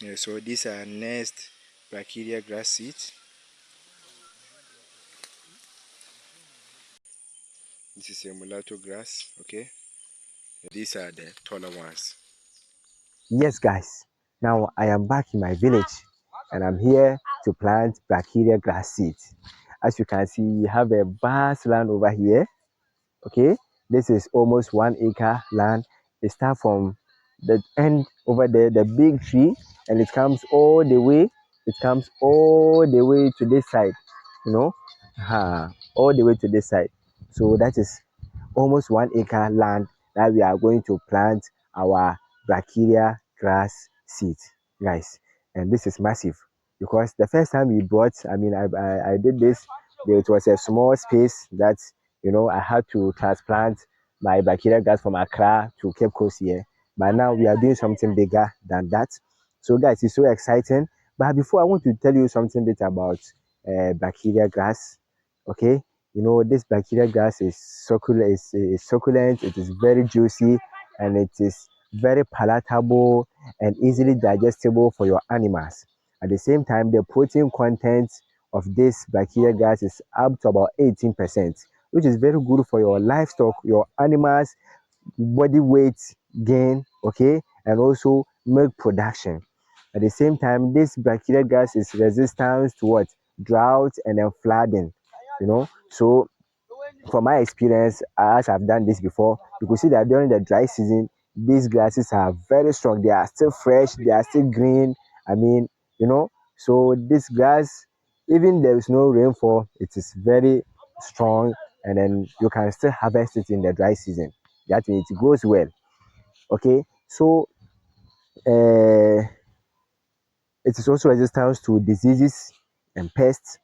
Yeah, so these are nest Brachiaria grass seeds. This is a mulatto grass. Okay, these are the taller ones. Yes, guys. Now I am back in my village and I'm here to plant Brachiaria grass seeds. As you can see, we have a vast land over here. Okay, this is almost 1 acre land. It starts from the end over there, the big tree, and it comes all the way. It comes all the way to this side, you know, all the way to this side. So that is almost 1 acre land that we are going to plant our Brachiaria grass seeds, guys. And this is massive because the first time we bought, I did this. It was a small space that I had to transplant my Brachiaria grass from Accra to Cape Coast here. But now we are doing something bigger than that. So, guys, it's so exciting. But before I want to tell you something bit about Brachiaria grass. Okay, this Brachiaria grass is succulent, is succulent, it is very juicy, and it is very palatable and easily digestible for your animals. At the same time, the protein content of this Brachiaria grass is up to about 18%, which is very good for your livestock, your animals, body weight gain, okay, and also milk production. At the same time, this Brachiaria grass is resistant to what? Drought and then flooding, So from my experience, as I've done this before, you could see that during the dry season, these grasses are very strong. They are still fresh, they are still green. I mean, so this grass, even there is no rainfall, it is very strong, and then you can still harvest it in the dry season. That means it grows well. Okay, so uh, it is also resistant to diseases and pests.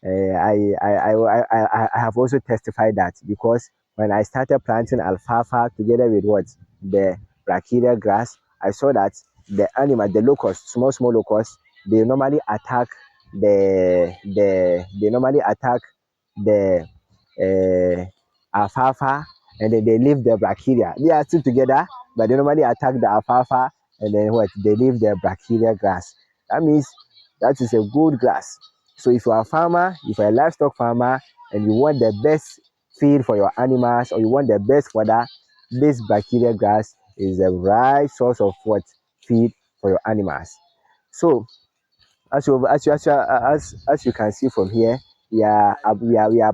I have also testified that because when I started planting alfalfa together with what the Brachiaria grass, I saw that the locusts, small locusts, they normally attack they normally attack the alfalfa, and then they leave the Brachiaria. They are still together, but they normally attack the alfalfa, and then what they leave the Brachiaria grass. That means that is a good grass. So if you are a farmer, if you're a livestock farmer, and you want the best feed for your animals, or you want the best fodder, this Brachiaria grass is the right source of what feed for your animals. So as you can see from here, we are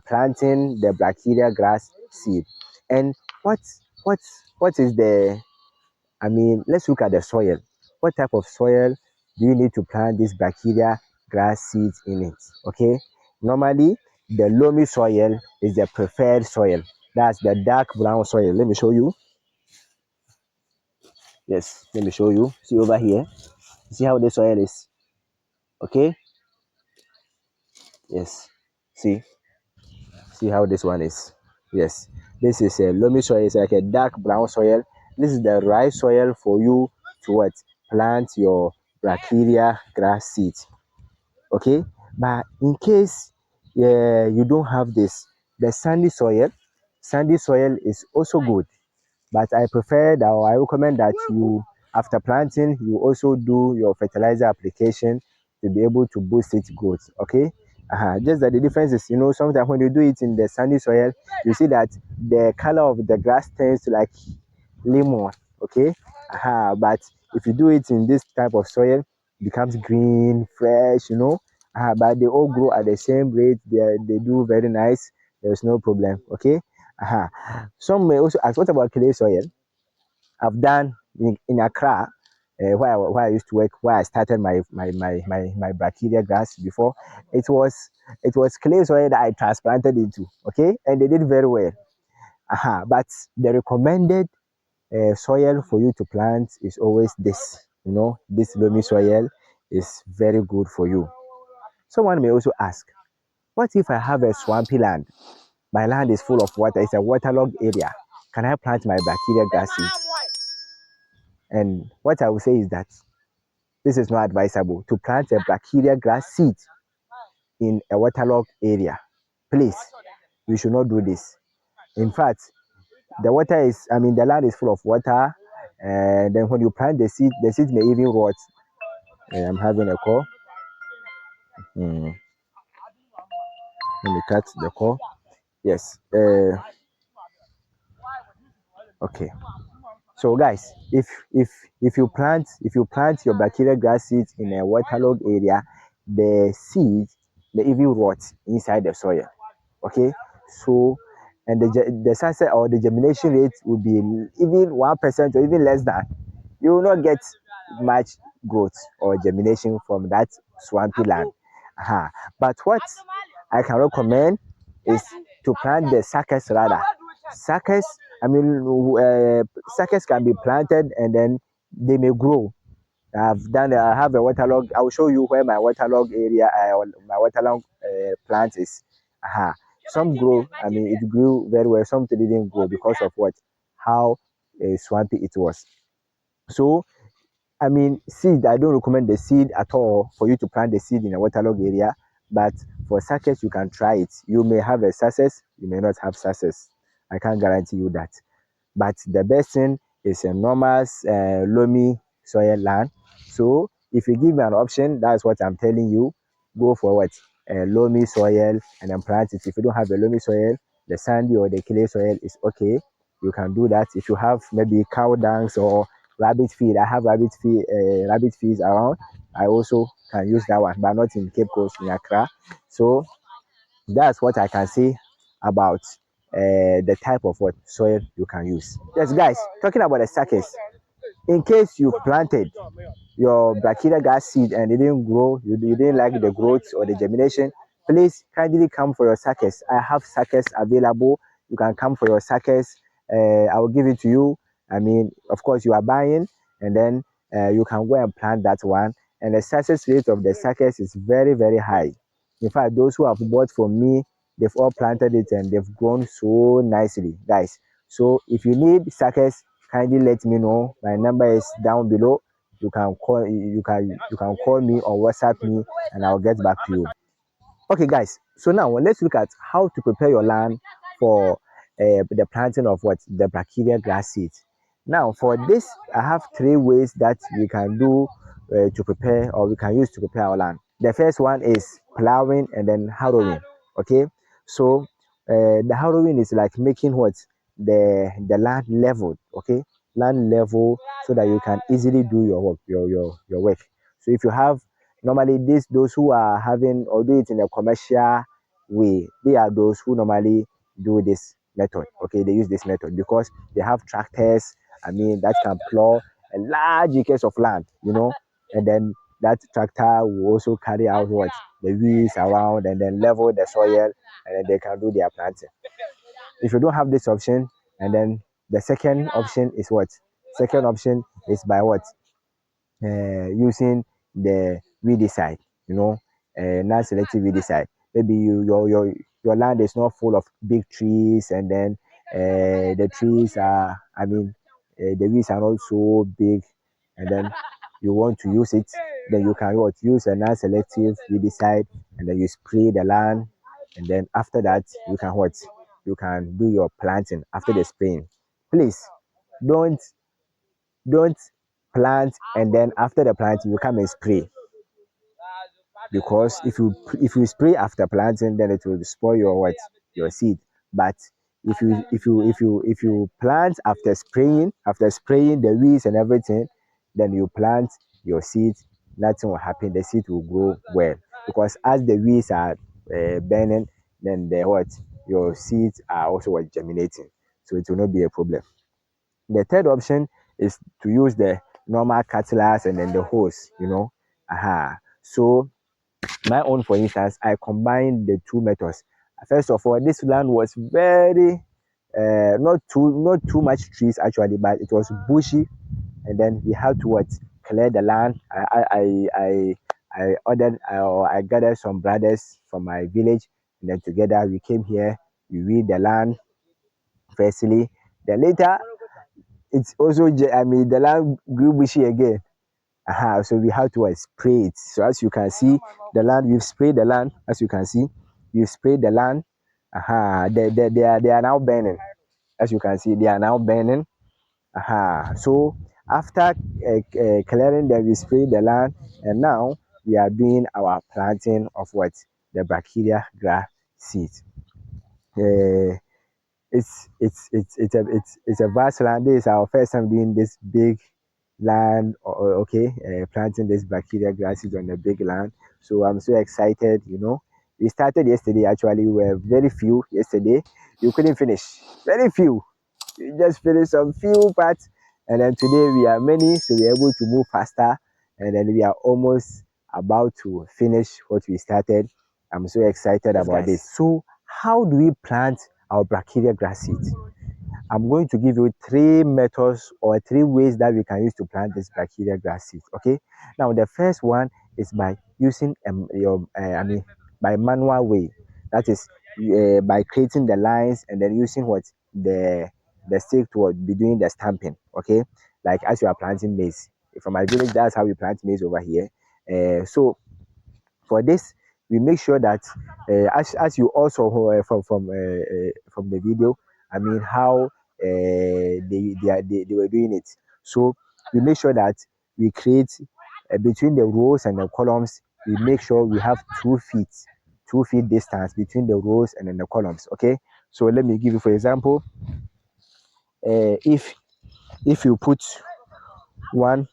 planting the Brachiaria grass seed. And what what what is the let's look at the soil. What type of soil do you need to plant this Brachiaria grass seeds in it? Okay, normally the loamy soil is the preferred soil. That's the dark brown soil. Let me show you. Yes, let me show you. See over here. See how the soil is. Okay. Yes. See how this one is. Yes, this is a loamy soil. It's like a dark brown soil. This is the right soil for you to what plant your Brachiaria grass seeds. Okay, but in case you don't have this, the sandy soil is also good, but I prefer that, or I recommend that you, after planting, you also do your fertilizer application to be able to boost its growth. Okay, just that the difference is, sometimes when you do it in the sandy soil, you see that the color of the grass turns to like lemon. Okay, but if you do it in this type of soil, it becomes green, fresh. But they all grow at the same rate. They do very nice. There's no problem. Okay, some may also ask, what about clay soil? I've done in Accra, where I used to work, where I started my Brachiaria grass before. It was clay soil that I transplanted into. Okay, and they did very well. But the recommended soil for you to plant is always this. This loamy soil is very good for you. Someone may also ask, what if I have a swampy land? My land is full of water. It's a waterlogged area. Can I plant my Brachiaria grass seed? And what I will say is that this is not advisable to plant a Brachiaria grass seed in a waterlogged area. Please, you should not do this. In fact, the land is full of water, and then when you plant the seed may even rot. I'm having a call. Hmm. Let me cut the call. Yes. Okay. So guys, if you plant your Brachiaria grass seeds in a waterlogged area, the seeds they even rot inside the soil. Okay. So and the success or the germination rate will be even 1% or even less than. You will not get much growth or germination from that swampy land. Uh-huh. But what I can recommend is to plant the suckers rather. Suckers, suckers can be planted and then they may grow. I have a waterlog. I will show you where my waterlog area, my waterlog plant is. Uh-huh. Some grow, it grew very well. Some didn't grow because of what? How swampy it was. So seed, I don't recommend the seed at all for you to plant the seed in a waterlogged area. But for success, you can try it. You may have a success, you may not have success. I can't guarantee you that. But the best thing is a normal loamy soil land. So if you give me an option, that's what I'm telling you. Go for what? A loamy soil and then plant it. If you don't have a loamy soil, the sandy or the clay soil is okay. You can do that. If you have maybe cow dungs or rabbit feed, I have rabbit feeds around. I also can use that one, but not in Cape Coast in Accra. So that's what I can say about the type of what soil you can use. Yes, guys, talking about the suckers. In case you planted your Brachiaria grass seed and it didn't grow, you didn't like the growth or the germination, please kindly come for your suckers. I have suckers available. You can come for your suckers. I will give it to you. Of course, you are buying, and then you can go and plant that one. And the success rate of the suckers is very, very high. In fact, those who have bought from me, they've all planted it and they've grown so nicely, guys. So if you need suckers, kindly let me know. My number is down below. You can call me or WhatsApp me and I'll get back to you. Okay, guys. So now let's look at how to prepare your land for the planting of what the Brachiaria grass seeds. Now, for this, I have three ways that we can do to prepare or we can use to prepare our land. The first one is plowing and then harrowing. Okay, so the harrowing is like making what the land level. Okay, land level so that you can easily do your work, your work. So if you have normally those who are having or do it in a commercial way, they are those who normally do this method. Okay, they use this method because they have tractors, that can plow a large acres of land, and then that tractor will also carry out what the weeds around and then level the soil and then they can do their planting. If you don't have this option, and then the second option is what? Second option is by what? Using the weedicide, non-selective weedicide. Maybe your land is not full of big trees, and then the trees are, the weeds are not so big, and then you want to use it, then you can what? Use a non-selective weedicide, and then you spray the land, and then after that you can what? You can do your planting after the spraying. Please don't don't plant and then after the planting you come and spray, because if you spray after planting then it will spoil your seed. But if you plant after spraying the weeds and everything, then you plant your seed, nothing will happen, the seed will grow well, because as the weeds are burning, then your seeds are also germinating, so it will not be a problem. The third option is to use the normal cutlass and then the hose. So my own, for instance, I combined the two methods. First of all, this land was very not too much trees actually, but it was bushy, and then we had to clear the land. I ordered or I gathered some brothers from my village, and then together we came here. We weed the land firstly. Then later it's also the land grew bushy again. So we have to spray it. So as you can see, we've sprayed the land. As you can see, we've sprayed the land. They are now burning. As you can see, they are now burning. So After clearing, then we spray the land, and now we are doing our planting of what, the Brachiaria grass seed. Uh, it's a vast land. This is our first time doing this big land. Okay, planting this Brachiaria grasses on a big land. So I'm so excited. We started yesterday. Actually, we were very few yesterday. You couldn't finish. Very few. We just finished some few parts, and then today we are many, so we're able to move faster. And then we are almost about to finish what we started. I'm so excited about this. So, how do we plant our Brachiaria grass seed? I'm going to give you three methods or three ways that we can use to plant this Brachiaria grass seed. Okay. Now, the first one is by using by manual way. That is by creating the lines and then using what, the stick to be doing the stamping. Okay, like as you are planting maize. From my village, that's how we plant maize over here. So for this, we make sure that as you also from the video, I mean how they were doing it. So we make sure that we create between the rows and the columns. We make sure we have 2 feet, 2 feet distance between the rows and then the columns. Okay, so let me give you, for example, if you put one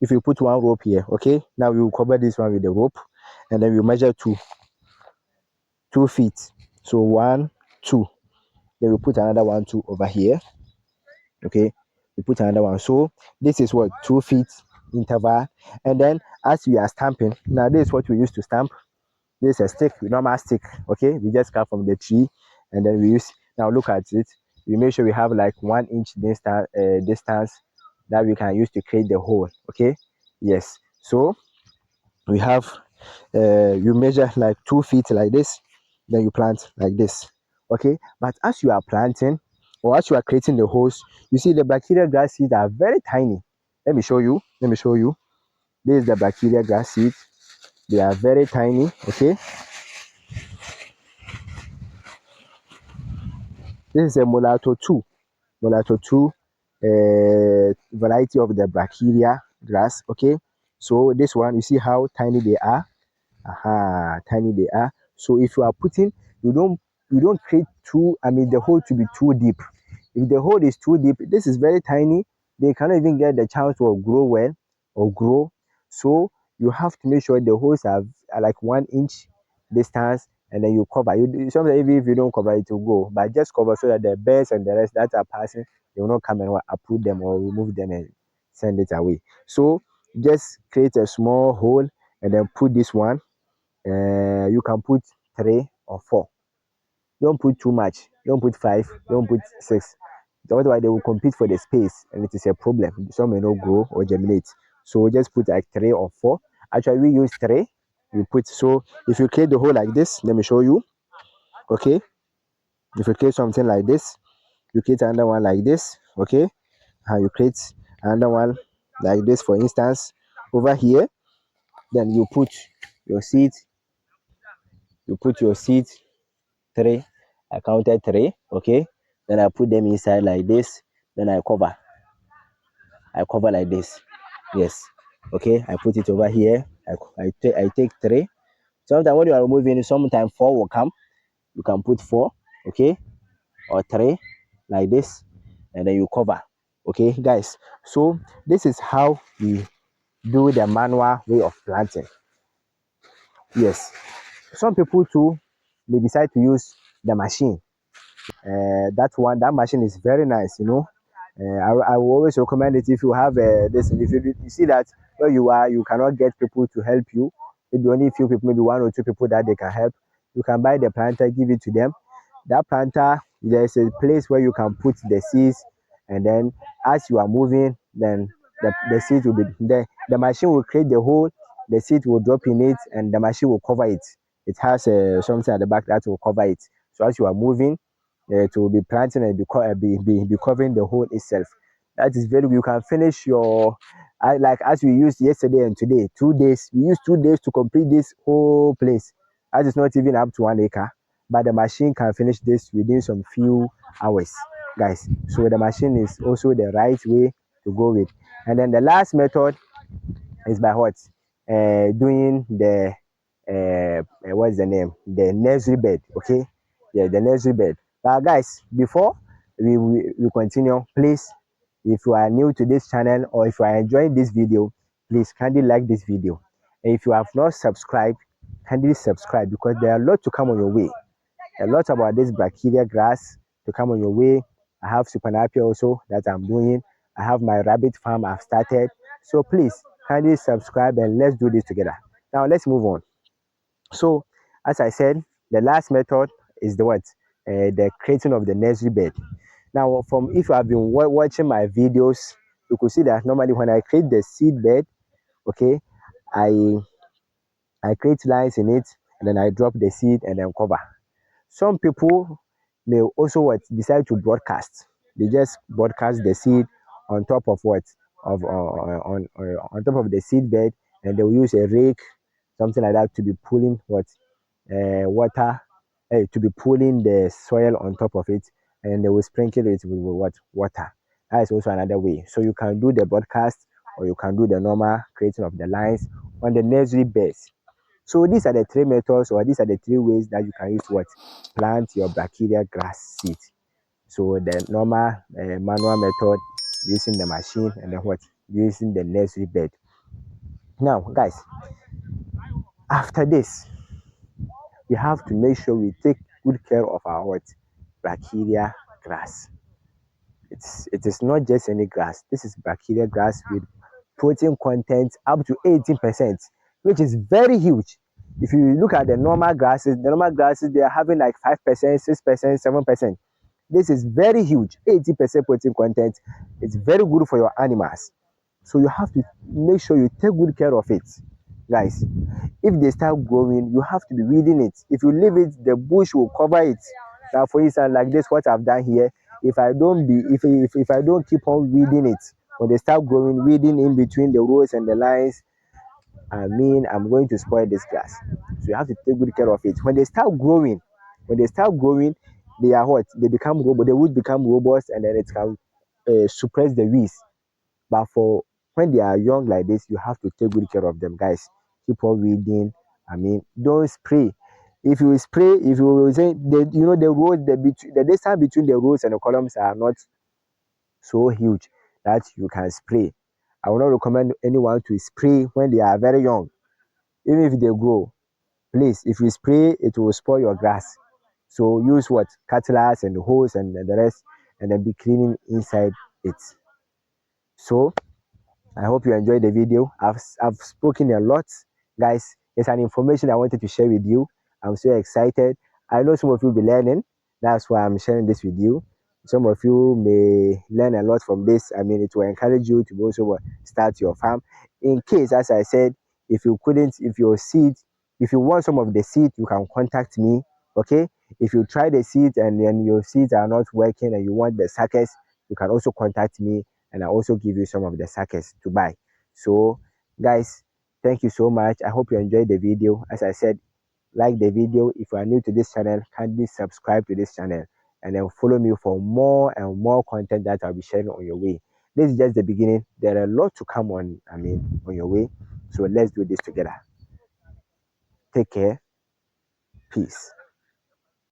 if you put one rope here. Okay, now we will cover this one with the rope, and then we measure 2 feet. So 1, 2. Then we put another 1, 2 over here. Okay, we put another one. So this is what, 2 feet interval. And then as we are stamping, now this is what we use to stamp. This is a stick, normal stick. Okay, we just cut from the tree, and then we use. Now look at it. We make sure we have like 1 inch distance that we can use to create the hole. Okay, yes. So we have you measure like 2 feet like this, then you plant like this. Okay, but as you are planting or as you are creating the holes, you see the Brachiaria grass seeds are very tiny. Let me show you. This is the Brachiaria grass seed. They are very tiny. Okay, this is a Mulato 2 variety of the Brachiaria grass. Okay, so this one, you see how tiny they are. Tiny they are. So if you are putting, you don't create the hole to be too deep. If the hole is too deep, this is very tiny, they cannot even get the chance to grow well or grow. So you have to make sure the holes are like 1 inch distance, and then you cover. Sometimes even if you don't cover, it will go, but just cover so that the birds and the rest that are passing, they will not come and uproot them or remove them and send it away. So just create a small hole and then put this one. You can put 3 or 4. Don't put too much. Don't put 5. Don't put 6. Otherwise, they will compete for the space, and it is a problem. Some may not grow or germinate. So just put like 3 or 4. Actually, we use 3. We put, so if you create the hole like this, let me show you. Okay, if you create something like this, you create another one like this. Okay, and you create another one like this, for instance, over here. Then you put your seed. You put your seed 3. I counted 3. Okay, then I put them inside like this, then I cover like this. Yes, okay, I put it over here. I take 3. Sometimes when you are moving, sometimes 4 will come. You can put 4. Okay, or 3 like this, and then you cover. Okay, guys, so this is how we do the manual way of planting. Yes, some people too, they decide to use the machine. That machine is very nice. I will always recommend it if you have this. If you see that where you are, you cannot get people to help you. Maybe only a few people, maybe 1 or 2 people that they can help. You can buy the planter, give it to them. That planter, there's a place where you can put the seeds, and then as you are moving, then the seed will be there. The machine will create the hole, the seed will drop in it, and the machine will cover it. It has something at the back that will cover it. So as you are moving, it will be planting and be covering the hole itself. That is very good. You can finish your, like as we used yesterday and today, 2 days. We used 2 days to complete this whole place. That is not even up to 1 acre, but the machine can finish this within some few hours, guys. So the machine is also the right way to go with. And then the last method is by what? Doing the what's the name? The nursery bed. Okay, yeah, the nursery bed. But guys, before we continue, please, if you are new to this channel or if you are enjoying this video, please kindly like this video. And if you have not subscribed, kindly subscribe because there are a lot to come on your way. A lot about this Brachiaria grass to come on your way. I have Supernapia also that I'm doing. I have my rabbit farm I've started. So please kindly subscribe and let's do this together. Now let's move on. So as I said, the last method is the what? The creating of the nursery bed. Now, from if you have been watching my videos, you could see that normally when I create the seed bed, okay, I I create lines in it and then I drop the seed and then cover. Some people may also what decide to broadcast. They just broadcast the seed on top of what of on top of the seed bed, and they will use a rake, something like that, to be pulling what water, to be pulling the soil on top of it, and they will sprinkle it with what water. That is also another way. So you can do the broadcast, or you can do the normal creating of the lines on the nursery beds. So these are the three methods, or these are the three ways that you can use what plant your Brachiaria grass seed. So the normal manual method, using the machine, and then what using the nursery bed. Now, guys, after this, we have to make sure we take good care of our what Brachiaria grass. It is not just any grass. This is Brachiaria grass with protein content up to 18%, which is very huge. If you look at the normal grasses they are having like 5%, 6%, 7%. This is very huge, 80% protein content. It's very good for your animals. So you have to make sure you take good care of it, guys. If they start growing, you have to be weeding it. If you leave it, the bush will cover it. Now, for instance, like this, what I've done here, if I don't keep on weeding it, when they start growing, weeding in between the rows and the lines, I'm going to spoil this grass. So you have to take good care of it. When they start growing, they are what? They become robust. The wood become robust, and then it can suppress the weeds. But for when they are young like this, you have to take good care of them, guys. Keep on weeding. Don't spray. If you spray, if you say the road, the distance between the rows and the columns are not so huge that you can spray. I will not recommend anyone to spray when they are very young. Even if they grow, please, if you spray, it will spoil your grass. So use what? Cutlass and the hose and the rest, and then be cleaning inside it. So I hope you enjoyed the video. I've spoken a lot, guys. It's an information I wanted to share with you. I'm so excited. I know some of you will be learning. That's why I'm sharing this with you. Some of you may learn a lot from this. It will encourage you to also start your farm. In case, as I said, if you couldn't, if you want some of the seed, you can contact me. Okay. If you try the seed and then your seeds are not working and you want the suckers, you can also contact me, and I also give you some of the suckers to buy. So guys, thank you so much. I hope you enjoyed the video. As I said, like the video. If you are new to this channel, kindly subscribe to this channel, and then follow me for more and more content that I'll be sharing on your way. This is just the beginning. There are a lot to come on your way. So let's do this together. Take care. Peace.